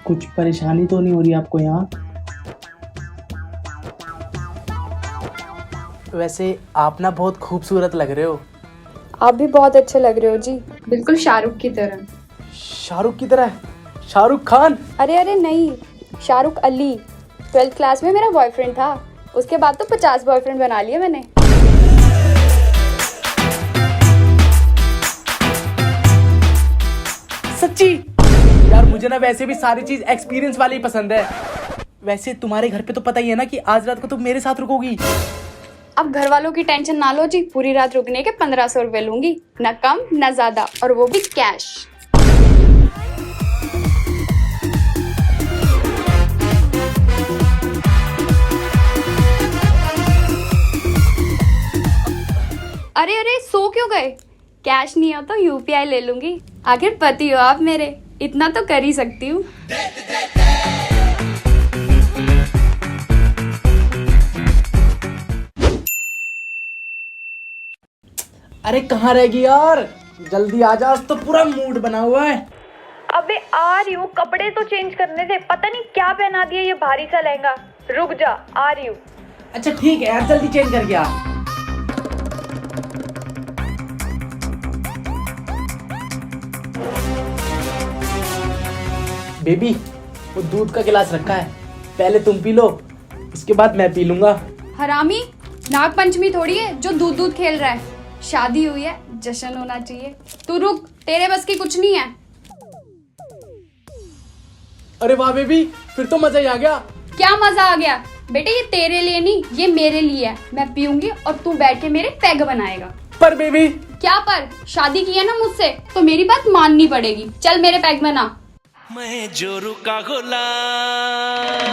कुछ परेशानी तो नहीं हो रही आपको यहाँ? वैसे आप ना बहुत खूबसूरत लग रहे हो। आप भी बहुत अच्छे लग रहे हो जी, बिल्कुल शाहरुख की तरह। शाहरुख की तरह? शाहरुख खान? अरे अरे नहीं, शाहरुख अली। 12th क्लास में मेरा बॉयफ्रेंड था, उसके बाद तो 50 बॉयफ्रेंड बना लिए मैंने। सच्ची? यार मुझे ना वैसे भी सारी चीज एक्सपीरियंस वाली ही पसंद है। वैसे तुम्हारे घर पे तो पता ही है ना कि आज रात को तुम मेरे साथ रुकोगी। अब घर वालों की टेंशन ना लो जी, पूरी रात रुकने के 1500 रुपए लूंगी, न कम न ज्यादा, और वो भी कैश। अरे अरे सो क्यों गए? कैश नहीं हो तो यूपीआई ले लूंगी, आखिर पति हो आप मेरे, इतना तो कर ही सकती हूँ। अरे कहाँ रहेगी यार, जल्दी आ जा, आज तो पूरा मूड बना हुआ है। अबे आ रही हूँ, कपड़े तो चेंज करने दे, पता नहीं क्या पहना दिया ये भारी सा लहंगा। रुक जा, आ रही हूँ। अच्छा ठीक है यार, जल्दी चेंज करके आ। बेबी, वो दूध का गिलास रखा है, पहले तुम पी लो, उसके बाद मैं पी लूंगा। हरामी, नाग पंचमी थोड़ी है जो दूध दूध खेल रहा है, शादी हुई है, जश्न होना चाहिए। तू रुक, तेरे बस की कुछ नहीं है। अरे वाह बेबी, फिर तो मजा ही आ गया। क्या मजा आ गया बेटे, ये तेरे लिए नहीं, ये मेरे लिए है। मैं पीऊंगी और तू बैठ के मेरे पैग बनाएगा। पर बेबी। क्या पर? शादी की है ना मुझसे, तो मेरी बात माननी पड़ेगी। चल मेरे पैग बना। मैं जोरू का गुलाम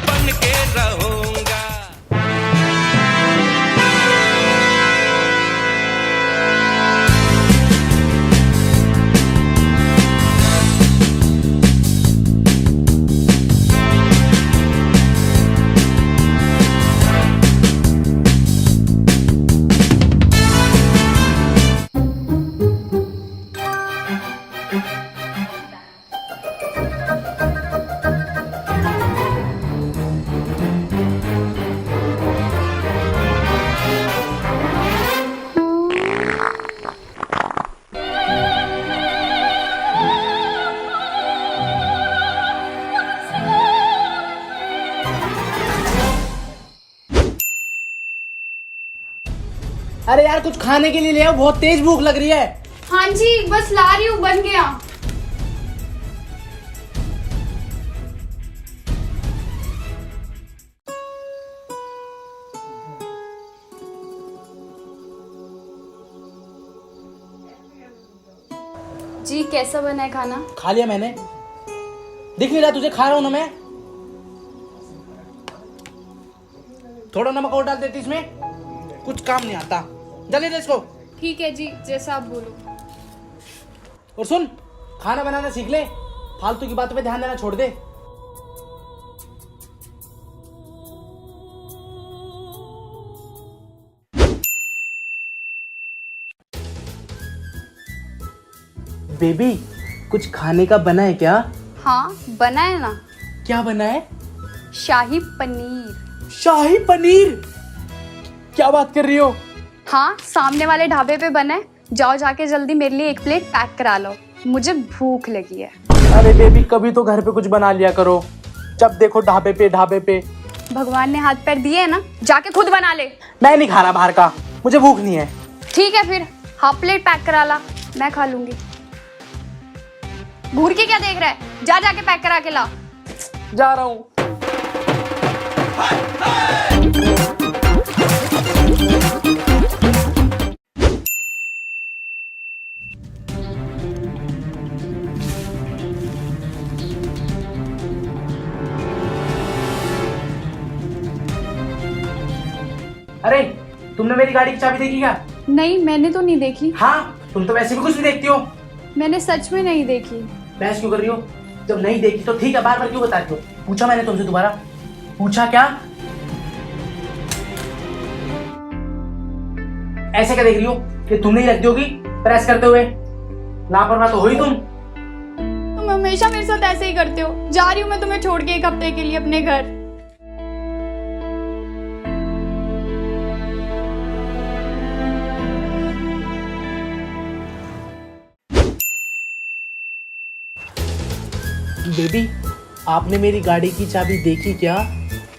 बन के रहूंगा। अरे यार कुछ खाने के लिए ले आओ, बहुत तेज भूख लग रही है। हाँ जी, बस ला रही हूँ, बन गया। जी कैसा बना है खाना? खा लिया मैंने, दिख नहीं रहा तुझे खा रहा हूं ना मैं। थोड़ा नमक और डाल देती इसमें, कुछ काम नहीं आता। जल्दी दे इसको। ठीक है जी, जैसा आप बोलो। और सुन, खाना बनाना सीख ले, फालतू की बातों पे ध्यान देना छोड़ दे। बेबी, कुछ खाने का बना है क्या? हाँ बना है ना। क्या बना है? शाही पनीर। शाही पनीर? क्या बात कर रही हो? हाँ, सामने वाले ढाबे पे बना है, जाओ जाके जल्दी मेरे लिए एक प्लेट पैक करा लो, मुझे भूख लगी है। अरे बेबी, कभी तो घर पे कुछ बना लिया करो, जब देखो ढाबे पे ढाबे पे। भगवान ने हाथ पैर दिए है ना, जाके खुद बना ले। मैं नहीं खा रहा बाहर का, मुझे भूख नहीं है। ठीक है फिर, हाफ प्लेट पैक करा ला, मैं खा लूंगी। घूर के क्या देख रहा है, जा जाके पैक करा के ला। जा रहा हूँ। अरे तुमने मेरी गाड़ी की चाबी देखी क्या? नहीं, मैंने तो नहीं देखी। हाँ, तुम तो वैसे भी कुछ नहीं देखती हो। मैंने सच में नहीं देखी। बहस क्यों कर रही हो? जब नहीं देखी तो ठीक है, बार बार क्यों बताती हो? पूछा मैंने तुमसे दोबारा? पूछा क्या? ऐसे क्या देख रही हो कि तुम नहीं रखती होगी प्रेस करते हुए? लापरवाह तो हो ही तुम। तुम हमेशा मेरे साथ ऐसे ही करते हो। जा रही हूँ मैं तुम्हें छोड़ के 1 हफ्ते के लिए अपने घर। बेबी, आपने मेरी गाड़ी की चाबी देखी क्या?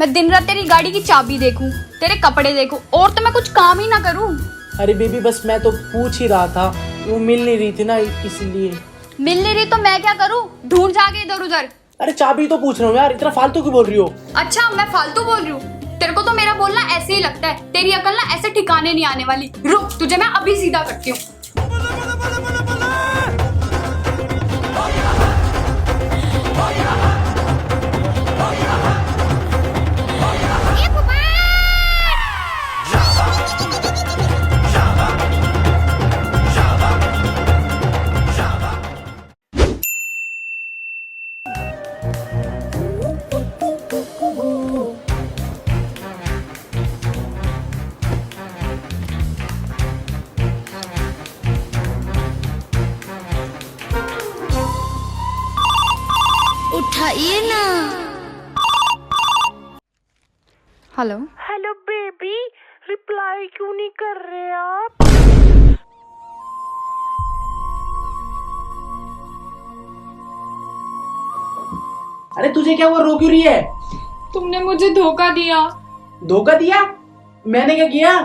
मैं दिन रात तेरी गाड़ी की चाबी देखूं, तेरे कपड़े देखूं और तो मैं कुछ काम ही ना करूं। अरे बेबी, बस मैं तो पूछ ही रहा था, वो मिल नहीं रही थी ना इसलिए। मिल नहीं रही तो मैं क्या करूं? ढूंढ जाके इधर उधर। अरे चाबी तो पूछ रहा हूँ यार, इतना फालतू क्यों बोल रही हो? अच्छा, मैं फालतू बोल रही हूँ? तेरे को तो मेरा बोलना ऐसे ही लगता है। तेरी अकल ना ऐसे ठिकाने नहीं आने वाली। रुक, तुझे मैं अभी सीधा करती हूँ। उठाइए ना। हेलो हेलो बेबी, रिप्लाई क्यों नहीं कर रहे आप? अरे तुझे क्या हुआ, रो क्यों रही है? तुमने मुझे धोखा दिया। धोखा दिया? मैंने क्या किया?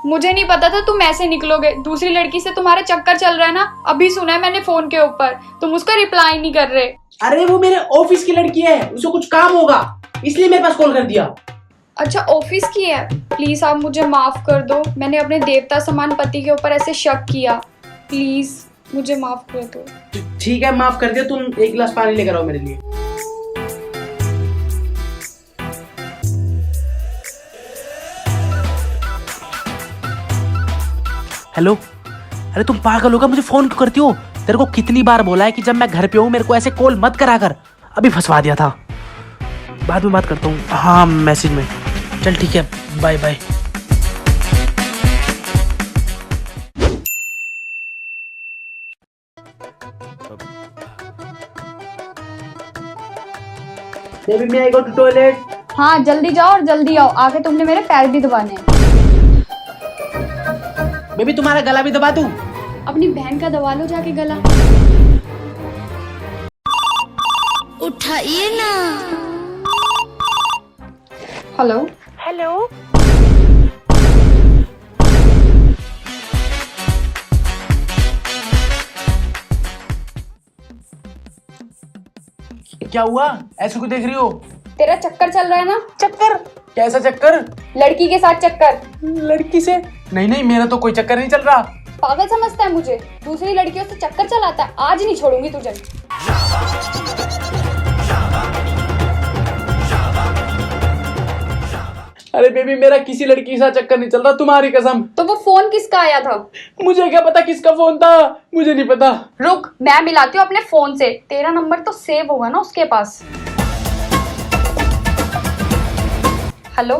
मुझे नहीं पता था तुम ऐसे निकलोगे। दूसरी लड़की से तुम्हारा चक्कर चल रहा है ना, अभी सुना है मैंने फोन के ऊपर। तुम उसका रिप्लाई नहीं कर रहे। अरे वो मेरे ऑफिस की लड़की है, उसको कुछ काम होगा इसलिए मेरे पास कॉल कर दिया। अच्छा, ऑफिस की है। प्लीज आप मुझे माफ कर दो। मैंने अपने देवता समान पति के ऊपर ऐसे शक किया। प्लीज मुझे माफ कर दो। ठीक है, माफ कर दिया। तुम 1 गिलास पानी लेकर आओ मेरे लिए। हेलो, अरे तुम पागल हो गया, मुझे फोन क्यों करती हो? तेरे को कितनी बार बोला है कि जब मैं घर पे हूँ मेरे को ऐसे कॉल मत करा कर। अभी फंसवा दिया था। बाद में बात करता हूँ। हाँ, मैसेज में। चल ठीक है, बाय बाय। बेबी, मैं आई गो टू टॉयलेट। हाँ जल्दी जाओ और जल्दी आओ, आके तुमने मेरे पैर भी दबाने हैं। बेबी, तुम्हारा गला भी दबा दूं? अपनी बहन का दबा लो जाके गला। उठाइए ना। हेलो हेलो, क्या हुआ, ऐसे क्यों देख रही हो? तेरा चक्कर चल रहा है ना? चक्कर? कैसा चक्कर? लड़की के साथ चक्कर। लड़की से? नहीं नहीं, मेरा तो कोई चक्कर नहीं चल रहा। पागल समझता है मुझे? दूसरी लड़कियों से चक्कर चलाता है। आज नहीं छोड़ूंगी तुझे। अरे बेबी, मेरा किसी लड़की के साथ चक्कर नहीं चल रहा, तुम्हारी कसम। तो वो फोन किसका आया था? मुझे क्या पता किसका फोन था, मुझे नहीं पता। रुक, मैं मिलाती हूँ अपने फोन से। तेरा नंबर तो सेव होगा ना उसके पास। हेलो,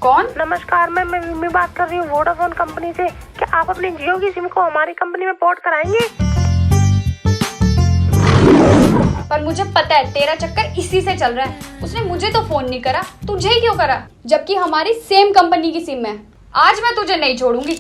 कौन? नमस्कार, मैं मिमी बात कर रही हूँ वोडाफोन कंपनी से। क्या आप अपनी जियो की सिम को हमारी कंपनी में पोर्ट कराएंगे? पर मुझे पता है तेरा चक्कर इसी से चल रहा है। उसने मुझे तो फोन नहीं करा, तुझे ही क्यों करा? जबकि हमारी सेम कंपनी की सिम है। आज मैं तुझे नहीं छोड़ूंगी।